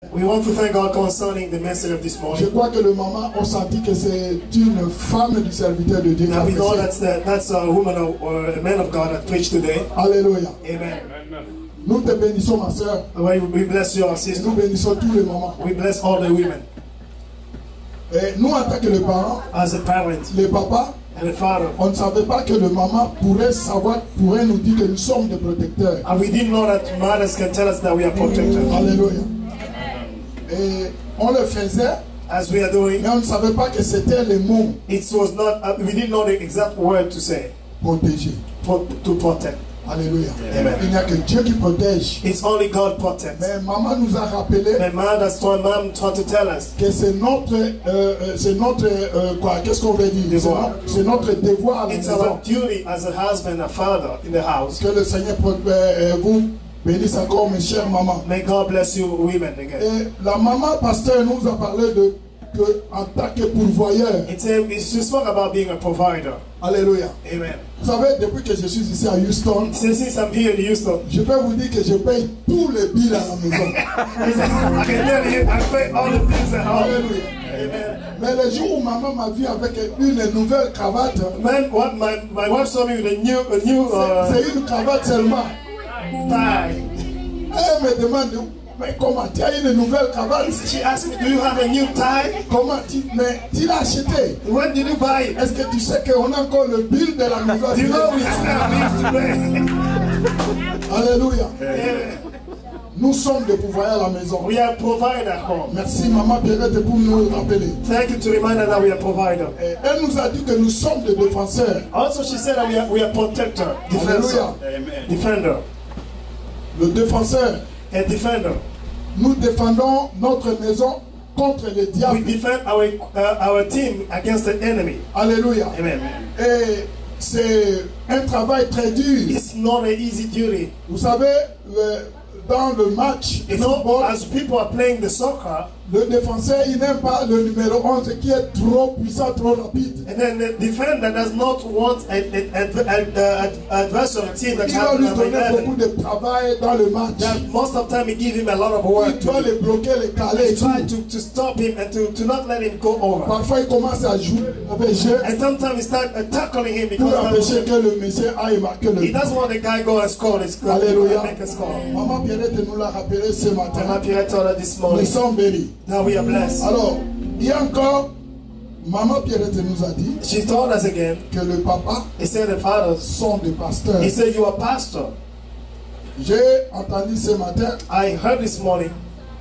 We want to thank God concerning the message of this Je morning. crois que le maman a senti que c'est une femme du serviteur de Dieu. Now we know that's a woman or a man of God that preached today. Alléluia. Amen. Nous te bénissons, ma soeur. We bless you, our Et sister. nous bénissons tous les mamans. We bless all the women. Et nous, en tant que les parents, As a parent les papas, and a father. on ne savait pas que le maman pourrait nous dire que nous sommes des protecteurs. And we didn't know that mothers can tell us that we are protected. Alléluia. Et on le faisait, As we are doing, mais on ne savait pas que c'était le mot it was not, we didn't know the exact word to say. protéger. To protect. Alléluia. Amen. Il n'y a que Dieu qui protège. It's only God protects. Mais maman nous a rappelé My mom tried to tell us que c'est notre, quoi, qu'est-ce qu'on veut dire? Devoir. C'est notre devoir à la it's maison. our duty as a husband and father in the house. Que le Seigneur vous bénisse encore, mes chères mamans. May God bless you, women, again. Et la maman pasteur nous a parlé de que en tant que pourvoyeur. She spoke about being a provider. Alléluia. Amen. Vous savez, depuis que je suis ici à Houston, Since I'm here in Houston, je peux vous dire que je paye tous les billes à la maison. I can tell you, I pay all the things at home. Alléluia. Amen. Mais le jour où maman m'a vu avec une nouvelle cravate, Man, what my wife saw me with a new c'est une cravate seulement. tie. Elle me demande, mais comment tu as une nouvelle cravate? She asked me, do you have a new tie? Comment tu l'as acheté? When did you buy it? Est-ce que tu sais qu'on a encore le bill de la maison? Do you know we have bills to pay? Alléluia. Amen. Nous sommes des pourvoyeurs à la maison. We are provider at home. Merci maman Pierrette pour nous rappeler. Thank you to remind us that we are provider. Et elle nous a dit que nous sommes des défenseurs. Also, she said that we are protector, defender. Alléluia. Defender. Le défenseur. A defender. Nous défendons notre maison contre le We diable. defend our team against the enemy. Alléluia. Amen. Et c'est un travail très dur. It's not an easy duty. Vous savez, dans le match de You know, football, as people are playing the soccer, le défenseur, il n'aime pas le numéro 11 qui est trop puissant, trop rapide. and then the defender does not want an adversary team that Il va lui has donner beaucoup de travail dans le match. that most of the time he give him a lot of Il work doit to do. le bloquer, le caler. He et tout. try to stop him and to not let him go over. Parfois, il commence à jouer avec jeu And sometimes he start tackling him pour because empêcher que le monsieur aille marquer le he but. doesn't want the guy go and score. Alléluia. Make a score. Maman Pierrette nous l'a rappelé ce And matin. my Pierre told her this Nous morning. sommes bénis. Now we are blessed. Alors, il y a encore, maman Pierrette nous a dit She told us again. que le papa He said the fathers. sont des pasteurs. He said you are pastor. J'ai entendu ce matin, I heard this morning.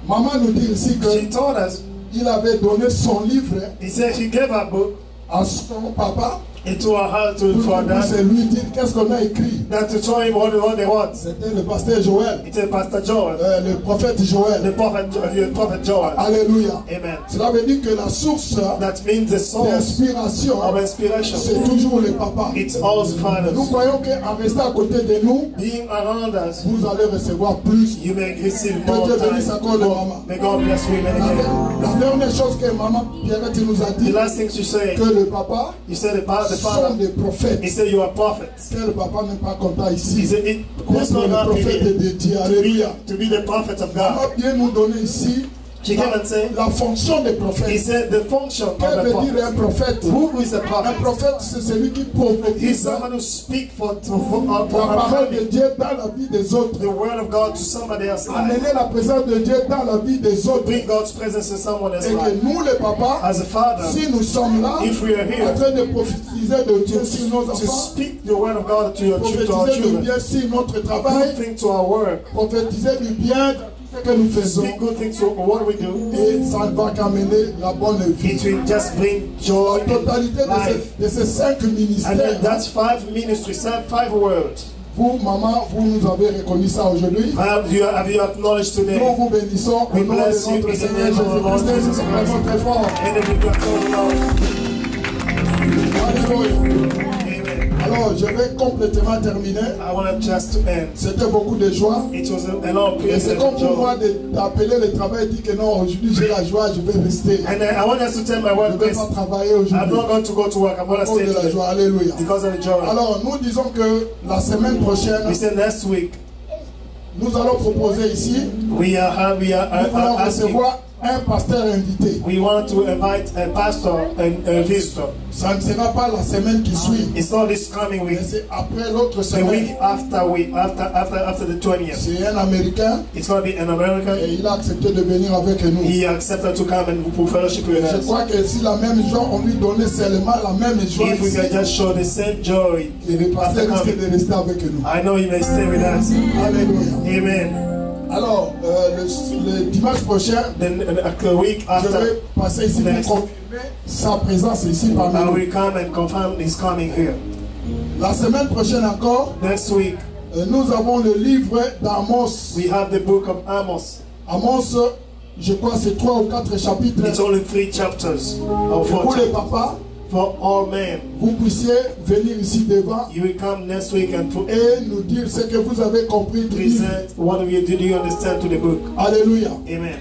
maman nous dit ici She que told us. il avait donné son livre He said she gave her book à son papa into her heart for pour that. c'est lui dire qu'est-ce qu'on a écrit. That to show him what they want. C'était le pasteur Joël, It's a Pastor Joel. le prophète Joël. The prophet Joel. Alléluia. Amen. Cela veut dire que la source That means the source d'inspiration, of inspiration. c'est toujours le papa. It's all the Nous fathers. croyons qu'en restant à côté de nous, Being around us, vous allez recevoir plus. you may receive Que more Dieu bénisse time. encore les mamans. May God bless women again. La dernière chose que maman Pierrette nous a The dit, last thing she said, que le papa you said the sont father. des prophètes. He said you are prophets. Que le papa n'est pas content He ici. said who's D'être not le happy prophète here de Dieu. Alléluia. to be the prophet of Maman God. vient nous donner ici She came and said, la fonction des he prophètes. said the function of Qu'est-ce the que veut dire un prophet. prophète? Who is a Un prophet? prophète, c'est celui qui He's prophétise someone who speaks for la parole de Dieu dans la vie des autres. the word of God to somebody else's life. Amener la présence de Dieu dans la vie des autres. Bring God's presence in someone else's Et life. que nous, les papas, As a father, si nous sommes là, if we are en here train de prophétiser de Dieu sur nos to enfants, speak the word of God to our prophétiser du children, bien sur notre travail, good thing to our work, prophétiser du bien dans tout ce que nous faisons. speak good things to what we do, Et ça ne va qu'amener la bonne vie. it will just bring joy La in totalité life. de ces 5 And then ministères, that's 5 ministries, 5 words. vous, maman, vous nous avez reconnu ça aujourd'hui. Have you acknowledged Nous today? vous bénissons au We nom bless de you notre in the Seigneur name of the Lord Jésus-Christ. Jesus Nous Christ. sommes très fort. And then we Alléluia. Amen. Alors, je vais complètement terminer. I want just to end. C'était beaucoup de joie. It was a long Et period c'est of comme pour joy. moi d'appeler le travail et dire que non, aujourd'hui j'ai la joie, je vais rester. And I want us to tell my Je ne vais workplace, pas travailler I'm aujourd'hui. not going to go to work. I'm going À to cause stay de la today joie. Alléluia. because of the joy. Alors, nous disons que la semaine prochaine, We said next week Nous allons proposer ici, We are nous allons asking. recevoir un pasteur invité. We want to invite a pastor and a visitor. Ça ne sera pas la semaine qui suit, It's not this coming mais week. c'est après l'autre The week semaine. after the 20th. C'est un Américain It's going to be an American. et il a accepté de venir avec nous. He accepted to come and fellowship with Je us. crois que si la même joie, on lui donnait seulement la même joie If we ici, can just show the same joy et le after pasteur risque coming, de rester avec nous. I know he may stay with us. Alléluia. Amen. Alors, le dimanche prochain, Then a week je after, vais passer ici pour confirmer sa présence ici parmi I nous. will come and confirm he's coming here. La semaine prochaine encore, Next week, nous avons le livre d'Amos. we have the book of Amos. Amos, je crois c'est 3 ou 4 chapitres. It's only 3 chapters or Et 4 pour les chapters. papas, For all men, vous puissiez venir ici devant you will come next week and et nous dire ce que vous avez compris du livre. present what did you understand to the book. Alléluia. Amen.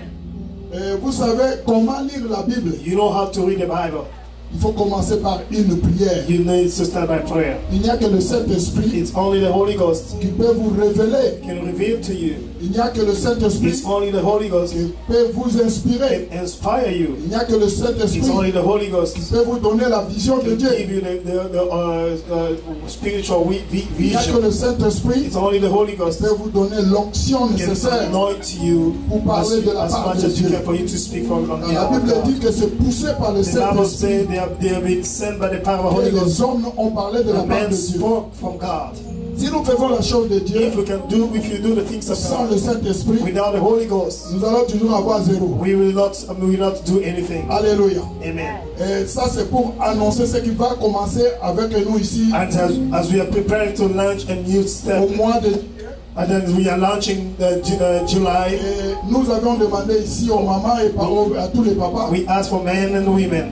Vous savez comment lire la Bible. You know how to read the Bible. Il faut commencer par une prière. You need to start by prayer. Il n'y a que le Saint-Esprit It's only the Holy Ghost qui peut vous révéler. can reveal to you. Il n'y a que le Saint-Esprit It's only the Holy Ghost qui peut vous inspirer. can inspire you. Il n'y a que le It's Saint-Esprit only the Holy qui Ghost peut vous donner la vision de can Dieu. give you the spiritual Il n'y a que vision. le Saint-Esprit It's only the Holy qui Ghost peut vous donner l'onction can nécessaire. anoint you Pour parler de la as part much de as you Dieu. can for you to speak on La behalf of Bible God. dit que c'est poussé par le The Bible Saint-Esprit says they have been sent by the power of the que Holy Ghost. les hommes ont parlé de la The part man de Dieu. spoke from God. Si nous faisons la chose de Dieu If you do the things of sans God le Saint-Esprit, without the Holy Ghost, nous allons toujours avoir zéro. we will not do anything. Alléluia. Amen. Et ça, c'est pour annoncer ce qui va commencer avec nous ici And as we are preparing to launch a new step, au mois de and then we are launching July, Et nous avions demandé ici aux mamans et à tous les papas, we ask for men and women.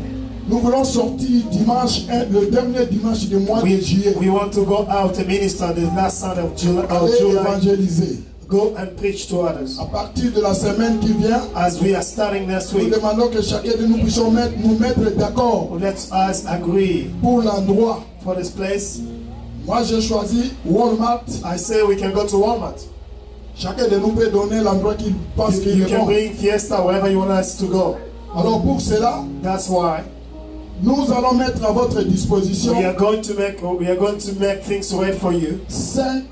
nous voulons sortir dimanche, le dernier dimanche du mois de juillet, We want to go out to minister the last Sunday of July, aller évangéliser. go and preach to others. À partir de la semaine qui vient, As we are starting next nous week, demandons que chacun de nous puissions nous mettre d'accord let us agree pour l'endroit. for this place. Moi, j'ai choisi Walmart. I say we can go to Walmart. Chacun de nous peut donner l'endroit qu'il pense qu'il You est can bon. bring Fiesta wherever you want us to go. Alors pour cela, That's why nous allons mettre à votre disposition we are going to make things ready for you. 5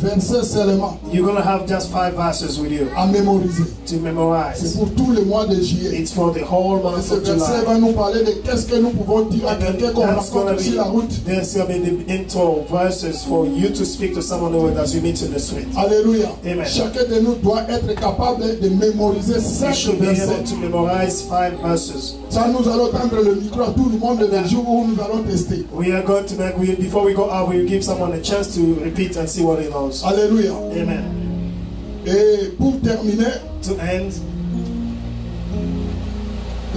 versets seulement You're going to have just 5 verses with you à mémoriser. to C'est memorize. pour tout le mois de juillet. It's for the whole Et month ce of verset July. va nous parler de qu'est-ce que nous pouvons dire à And then quelqu'un qu'on that's going rencontre to sur la route. be, there's going to be the intro verses for you to speak to someone who as you meet in the street. Alléluia. Amen. Chacun de nous doit être capable de mémoriser You 5 should be able versets. to memorize 5 verses. Ça, nous allons tendre le micro à tout le monde le jour où nous allons tester. We are going to before we go out, we will give someone a chance to repeat and see what he knows. Alléluia. Amen. Et pour terminer, To end,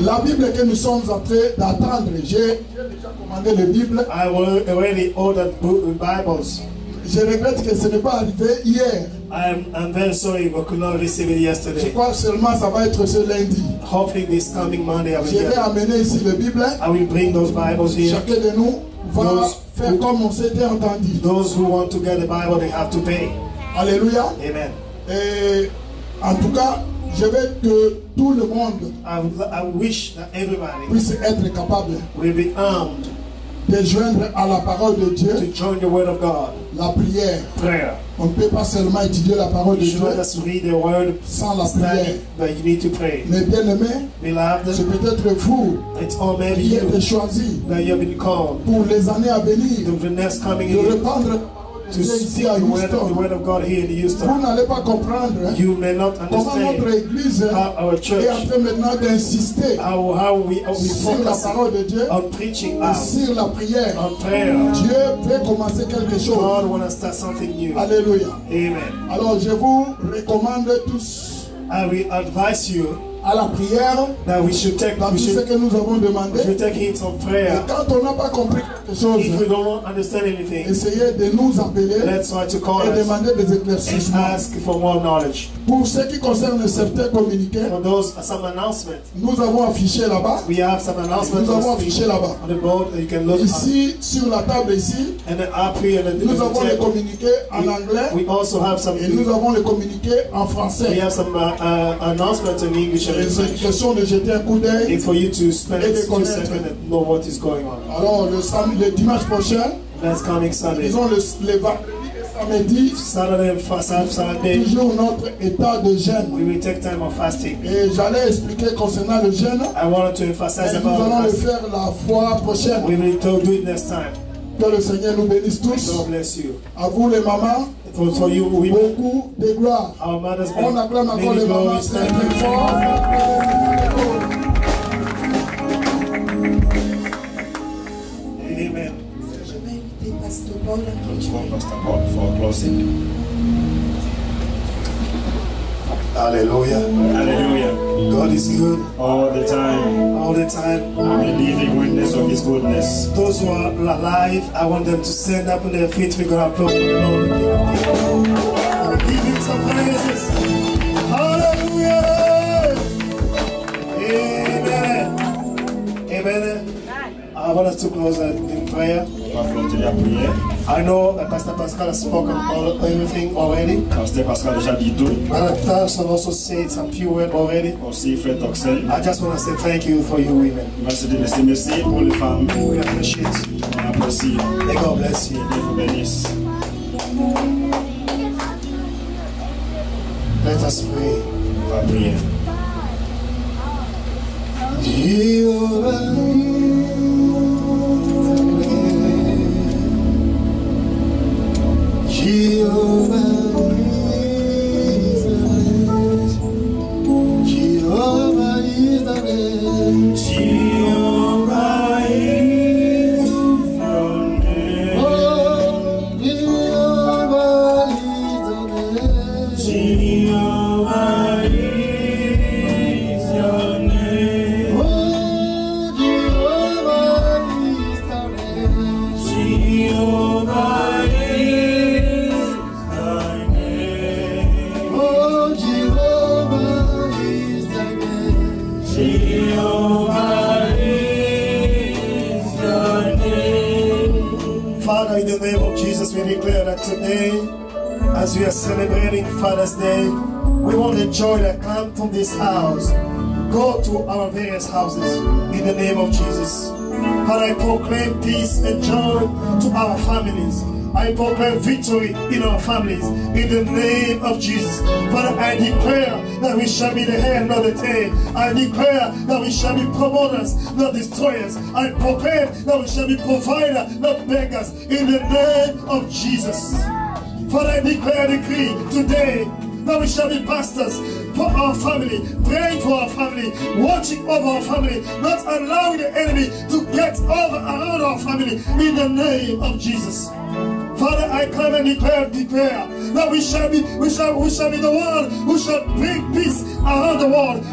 la Bible que nous sommes en train d'attendre, j'ai déjà commandé la Bible. I already ordered Bibles. Je regrette que ce n'est pas arrivé hier. I'm very sorry we could not receive it Je yesterday. crois seulement ça va être ce lundi. Hopefully this coming Monday I will Je vais get. amener ici la Bible. I will bring those Bibles here. Chacun de nous va Those faire comme on s'était entendu. Those who want to get the Bible, they have to pay. Alléluia. Amen. Et en tout cas, je veux que tout le monde I wish that everybody puisse être capable will be armed de joindre à la parole de to Dieu join the Word of God. la prière. Prayer. On ne peut pas seulement étudier la parole de You should Dieu not just read the Word, sans la prière. study, but you need to pray. Mais bien aimé, c'est Beloved, peut-être vous it's all maybe qui êtes you choisi that you have been called pour les années à venir the next coming de year répandre la parole de to Dieu speak ici à the Houston. word of God here in Vous Houston. n'allez pas comprendre You may not comment notre understand église how our est en church, train maintenant d'insister how we sur la focus parole de Dieu on preaching et out, sur la prière. on prayer. Dieu veut commencer quelque chose. God wants to start something new. Alléluia. Amen. Alors je vous recommande tous I will advise you à la prière, that we should take dans tout ce que nous avons demandé. heed of Et prayer. quand on n'a pas compris quelque chose, If we don't understand anything, essayez de nous appeler let's try to call et us demander des and éclaircissements. ask for more knowledge. Pour ce qui concerne certains communiqués, For those, some announcements. nous avons affiché là-bas. We have some announcements Nous avons affiché là-bas. on the board that you can look at. Ici, sur la table ici, And then up here in the nous avons les table, communiqués en anglais we also have some. et nous avons les communiqués en We français. have some announcements in English and Et in c'est une French. question de jeter un coup d'œil. And for you to spend Et de 2 connaître. seconds and know what is going on. Alors, le dimanche prochain, That's coming Sunday. disons les vendredis et samedis, Saturday and Sunday, toujours notre état de jeûne. we will take time of fasting. Et j'allais expliquer concernant le jeûne. I wanted to emphasize Et nous about allons le fasting. faire la fois prochaine. We will do it next time. Que le Seigneur nous bénisse tous. God bless you. À vous les mamans, For you women, beaucoup de gloire. our mothers, On acclame encore many les mamans glories. très Thank très you. fort. Amen. Je vais inviter Pasteur Paul à Let's continuer. call Pastor Paul for closing. Hallelujah. Hallelujah. God is good All the time, all the time. I'm a living witness of His goodness. Those who are alive, I want them to stand up on their feet. We're going to applaud the Lord. Give him some praises. Hallelujah. Amen. Amen. I want us to close in prayer. On va clôturer la prière. I know that Pastor Pascal has spoken everything already. Pasteur Pascal a déjà dit tout. Brother Tarson also said some few words already. Aussi, Frère Toxel. I just want to say thank you for you women. Il va se dire merci pour les femmes. We appreciate. On apprécie. May God bless you. Dieu vous bénisse. Let us pray. On va prier. Father, in the name of Jesus, we declare that today, as we are celebrating Father's Day, we want the joy that comes from this house go to our various houses in the name of Jesus. Father, I proclaim peace and joy to our families. I proclaim victory in our families in the name of Jesus. Father, I declare that we shall be the head, not the tail. I declare that we shall be promoters, not destroyers. I proclaim that we shall be providers, not beggars, in the name of Jesus. Father, I declare a decree today that we shall be pastors for our family, praying for our family, watching over our family, not allowing the enemy to get over around our family in the name of Jesus. Father, I come and declare that we shall be the one who shall bring peace around the world.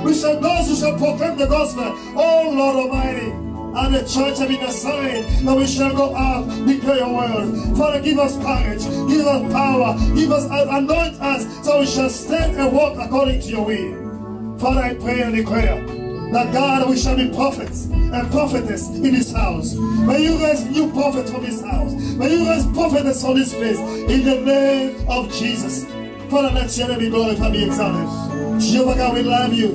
Those who shall proclaim the gospel. Oh Lord Almighty. And the church have been assigned that we shall go out, declare your word. Father, give us courage, give us power, give us, anoint us, so we shall stand and walk according to your will. Father, I pray and declare that God, we shall be prophets and prophetess in this house. May you raise new prophets from this house. May you raise prophetess from this place in the name of Jesus. Father, let your name be glorified, be exalted. Jehovah God, we love you,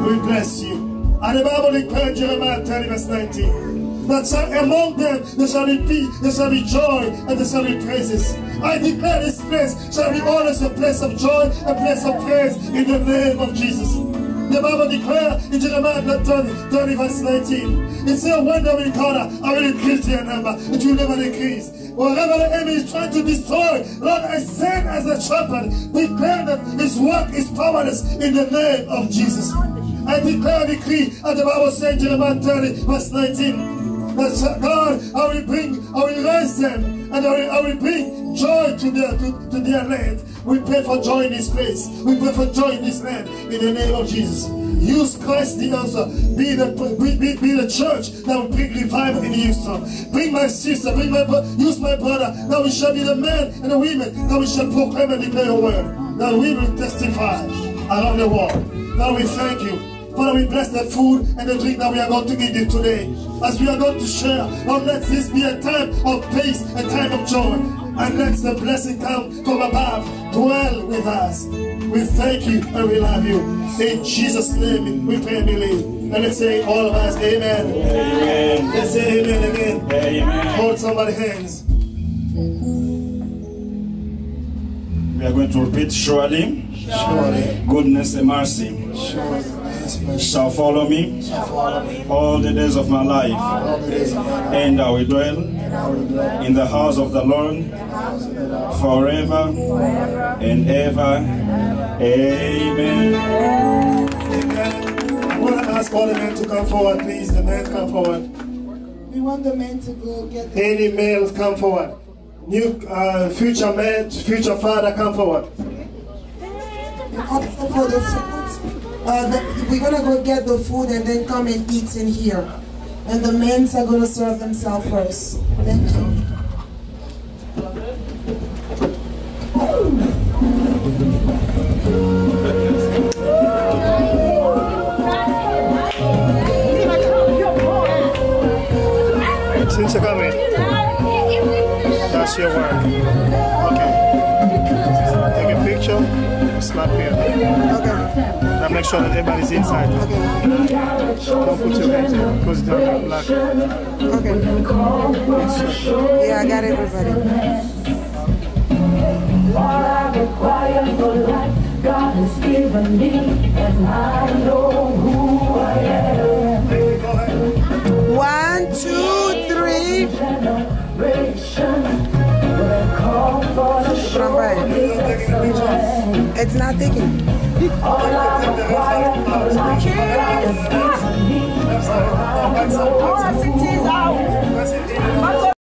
we bless you. And the Bible declared Jeremiah 30 verse 19 that among them there shall be peace, there shall be joy, and there shall be praises. I declare this place shall be always a place of joy, a place of praise in the name of Jesus. The Bible declares in Jeremiah 30 verse 19, it says, when they will gather, I will increase their number, it will never decrease. Whatever the enemy is trying to destroy, Lord, I stand as a shepherd, declare that his work is powerless in the name of Jesus. I declare a decree, as the Bible says in Jeremiah 30 verse 19, that God, I will raise them, and I will bring joy to their land. We pray for joy in this place. We pray for joy in this land, in the name of Jesus. Use Christ in us. Be the church that will bring revival in Houston. Bring my sister, use my brother. That we shall be the men and the women that we shall proclaim and declare your word. That we will testify around the world. Now we thank you. Father, we bless the food and the drink that we are going to eat it today. As we are going to share, Lord, let this be a time of peace, a time of joy. And let the blessing come from above, dwell with us. We thank you and we love you. In Jesus' name we pray and believe. And let's say all of us, amen. Amen. Let's say amen again. Amen. Hold somebody's hands. We are going to repeat surely. Surely. Goodness and mercy shall follow me all the days of my life, and I will dwell in the house of the Lord forever and ever. Amen. Amen. I want to ask all the men to come forward, please. The men come forward. We want the men to go get the Any males come forward. New future man, future father, come forward. option for the food. We're gonna go get the food and then come and eat in here. And the men are gonna serve themselves first. Thank you. Since you're coming, that's your work. Okay. Take a picture, snap here. Okay. Now make sure that everybody's inside. Okay. Don't put your hands here because they're black. Okay. Yeah, I got everybody. All I require for life, God has given me, and I know who I am. Go ahead. 1, 2, 3. It's not taking. All I require for life, God has given me, and I know who I am.